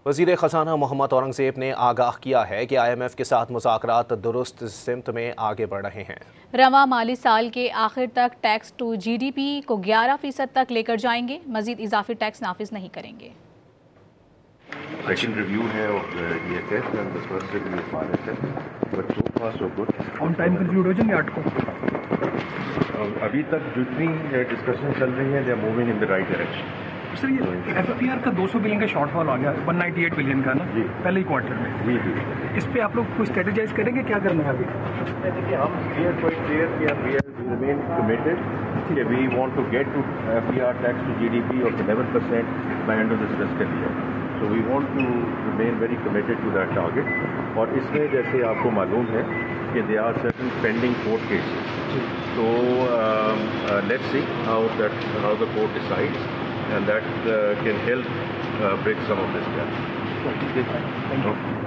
वज़ीर ख़ज़ाना मोहम्मद औरंगज़ेब ने आगाह किया है कि IMF के साथ मुज़ाकरात दुरुस्त सिमत में आगे बढ़ रहे हैं। रवा माली साल के आखिर तक टैक्स टू GDP को 11% तक लेकर जाएंगे। मजीद इजाफी टैक्स नाफिज नहीं करेंगे। सेकंड रिव्यू है और EFS and the first review फारिग है, but so far so good. On time conclude हो जाएंगे 8 को। अभी तक जितनी डिस्कशन चल रही है they are moving in the right direction. Sir ये FFPR का 200 बिलियन का शॉर्टफॉल आ गया, 198 बिलियन का ना जी पहले ही क्वार्टर में। जी इस पे आप लोग कोई स्ट्रेटेजाइज करेंगे, क्या करना है अभी? देखिए हम क्वाइट क्लियर कि वी रिमेन कमिटेड कि we want to get to FFPR tax to GDP of 11% by end of this fiscal year. So we want to remain very committed to that target. और इसमें जैसे आपको मालूम है कि they are certain pending court cases, so let's see how the court decides, and that can help bridge some of this gap. Thank you.